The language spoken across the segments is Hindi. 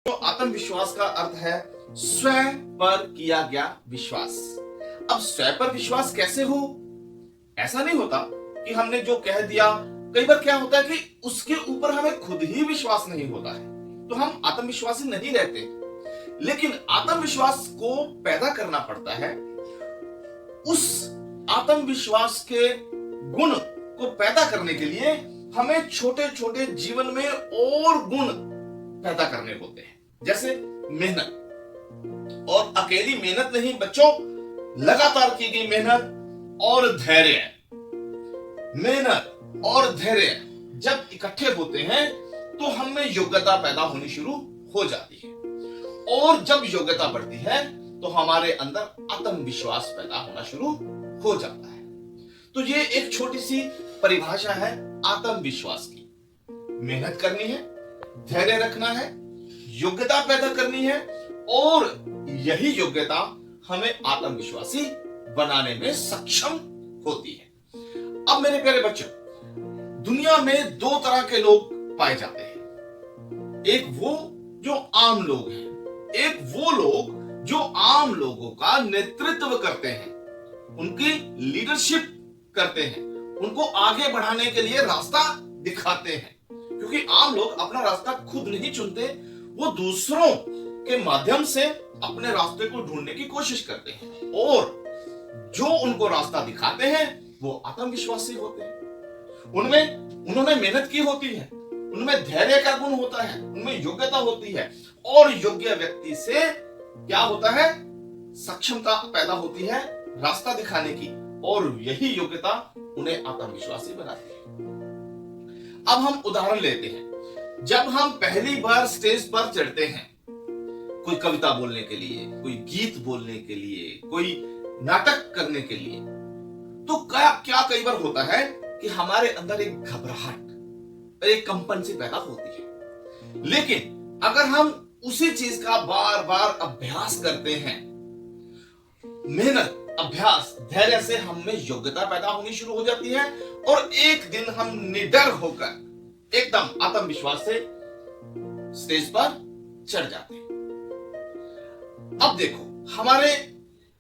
तो आत्मविश्वास का अर्थ है स्वयं पर किया गया विश्वास। अब स्वयं पर विश्वास कैसे हो? ऐसा नहीं होता कि हमने जो कह दिया। कई बार क्या होता है कि उसके ऊपर हमें खुद ही विश्वास नहीं होता है, तो हम आत्मविश्वासी नहीं रहते। लेकिन आत्मविश्वास को पैदा करना पड़ता है। उस आत्मविश्वास के गुण को पैदा करने के लिए हमें छोटे छोटे जीवन में और गुण पैदा करने होते हैं, जैसे मेहनत। और अकेली मेहनत नहीं बच्चों, लगातार की गई मेहनत और धैर्य। मेहनत और धैर्य जब इकट्ठे होते हैं तो हमें योग्यता पैदा होनी शुरू हो जाती है, और जब योग्यता बढ़ती है तो हमारे अंदर आत्मविश्वास पैदा होना शुरू हो जाता है। तो ये एक छोटी सी परिभाषा है आत्मविश्वास की। मेहनत करनी है, धैर्य रखना है, योग्यता पैदा करनी है, और यही योग्यता हमें आत्मविश्वासी बनाने में सक्षम होती है। अब मेरे प्यारे बच्चों, दुनिया में दो तरह के लोग पाए जाते हैं। एक वो जो आम लोग हैं, एक वो लोग जो आम लोगों का नेतृत्व करते हैं, उनकी लीडरशिप करते हैं, उनको आगे बढ़ाने के लिए रास्ता दिखाते हैं। क्योंकि आम लोग अपना रास्ता खुद नहीं चुनते, वो दूसरों के माध्यम से अपने रास्ते को ढूंढने की कोशिश करते हैं, और जो उनको रास्ता दिखाते हैं वो आत्मविश्वासी होते हैं। उन्होंने मेहनत की होती है, उनमें धैर्य का गुण होता है, उनमें योग्यता होती है, और योग्य व्यक्ति से क्या होता है? सक्षमता पैदा होती है रास्ता दिखाने की, और यही योग्यता उन्हें आत्मविश्वासी बनाती है। अब हम उदाहरण लेते हैं। जब हम पहली बार स्टेज पर चढ़ते हैं, कोई कविता बोलने के लिए, कोई गीत बोलने के लिए, कोई नाटक करने के लिए, तो क्या कई बार होता है कि हमारे अंदर एक घबराहट, एक कंपन सी पैदा होती है। लेकिन अगर हम उसी चीज का बार बार अभ्यास करते हैं, मेहनत, अभ्यास, धैर्य से हमें योग्यता पैदा होनी शुरू हो जाती है, और एक दिन हम निडर होकर एकदम आत्मविश्वास से स्टेज पर चढ़ जाते हैं। अब देखो, हमारे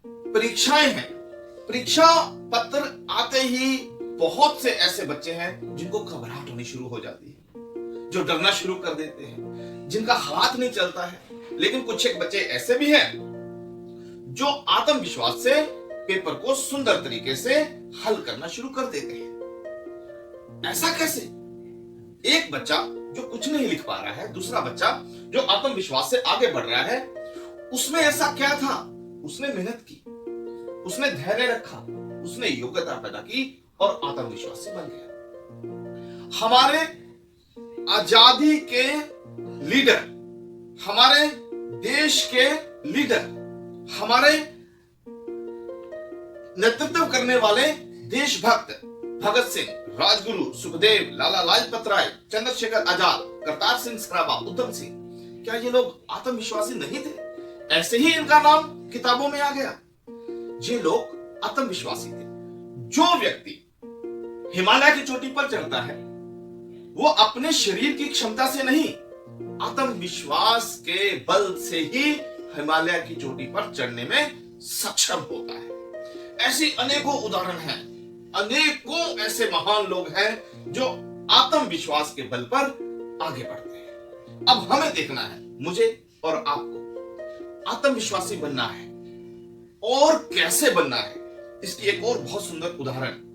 परीक्षाएं हैं, परीक्षा पत्र आते ही बहुत से ऐसे बच्चे हैं जिनको घबराहट होनी शुरू हो जाती है, जो डरना शुरू कर देते हैं, जिनका हाथ नहीं चलता है। लेकिन कुछ एक बच्चे ऐसे भी हैं जो आत्मविश्वास से पेपर को सुंदर तरीके से हल करना शुरू कर देते हैं। ऐसा कैसे? एक बच्चा जो कुछ नहीं लिख पा रहा है, दूसरा बच्चा जो आत्मविश्वास से आगे बढ़ रहा है, उसमें ऐसा क्या था? उसने मेहनत की, उसने धैर्य रखा, उसने योग्यता पैदा की, और आत्मविश्वासी बन गया। हमारे आजादी के लीडर, हमारे देश के लीडर, हमारे नेतृत्व करने वाले देशभक्त भगत सिंह, राजगुरु, सुखदेव, लाला लाजपत राय, चंद्रशेखर आजाद, करतार सिंह सराबा, उधम सिंह, क्या ये लोग आत्मविश्वासी नहीं थे? ऐसे ही इनका नाम किताबों में आ गया। ये लोग आत्मविश्वासी थे। जो व्यक्ति हिमालय की चोटी पर चढ़ता है, वो अपने शरीर की क्षमता से नहीं, आत्मविश्वास के बल से ही हिमालय की चोटी पर चढ़ने में सक्षम होता है। ऐसी अनेकों उदाहरण हैं, अनेकों ऐसे महान लोग हैं जो आत्मविश्वास के बल पर आगे बढ़ते हैं। अब हमें देखना है, मुझे और आपको आत्मविश्वासी बनना है, और कैसे बनना है, इसकी एक और बहुत सुंदर उदाहरण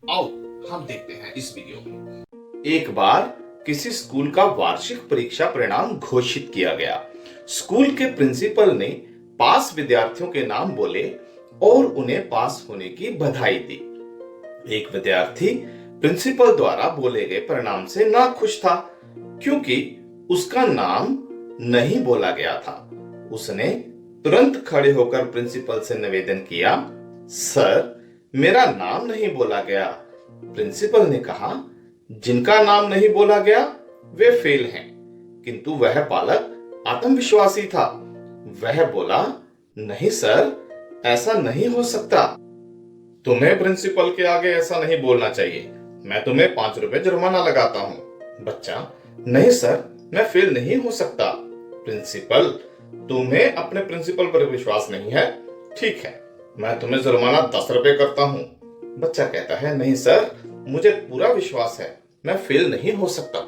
आओ हम देखते हैं इस वीडियो में। एक बार किसी स्कूल का वार्षिक परीक्षा परिणाम घोषित किया गया। स्कूल के प्रिंसिपल ने पास विद्यार्थियों के नाम बोले और उन्हें पास होने की बधाई दी। एक विद्यार्थी प्रिंसिपल द्वारा बोले गए परिणाम से नाखुश था, क्योंकि उसका नाम नहीं बोला गया था। उसने तुरंत खड़े होकर प्रिंसिपल से निवेदन किया, सर, मेरा नाम नहीं बोला गया। प्रिंसिपल ने कहा, जिनका नाम नहीं बोला गया वे फेल हैं। किंतु वह बालक आत्मविश्वासी था। वह बोला, नहीं सर, ऐसा नहीं हो सकता। तुम्हें प्रिंसिपल के आगे ऐसा नहीं बोलना चाहिए। मैं तुम्हें 5 रुपए जुर्माना लगाता हूँ। बच्चा, नहीं सर, मैं फेल नहीं हो सकता। प्रिंसिपल, तुम्हें अपने प्रिंसिपल पर विश्वास नहीं है? ठीक है, मैं तुम्हें जुर्माना 10 रुपए करता हूँ। बच्चा कहता है, नहीं सर, मुझे पूरा विश्वास है, मैं फेल नहीं हो सकता।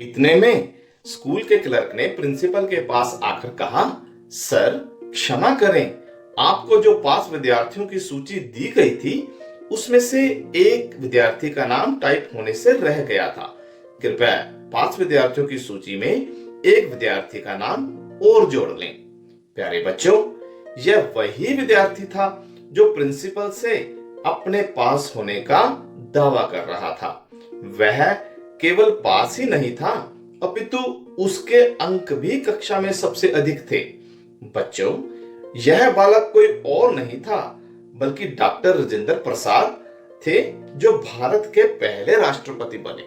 इतने में स्कूल के क्लर्क ने प्रिंसिपल के पास आकर कहा, सर क्षमा करें, आपको जो पास विद्यार्थियों की सूची दी गई थी उसमें से एक विद्यार्थी का नाम टाइप होने से रह गया था। कृपया पास विद्यार्थियों की सूची में एक विद्यार्थी का नाम और जोड़ लें। प्यारे बच्चों, यह वही विद्यार्थी था जो प्रिंसिपल से अपने पास होने का दावा कर रहा था। वह केवल पास ही नहीं था, अपितु उसके अंक भी कक्षा में सबसे अधिक थे। बच्चों, यह बालक कोई और नहीं था बल्कि डॉक्टर राजेंद्र प्रसाद थे, जो भारत के पहले राष्ट्रपति बने।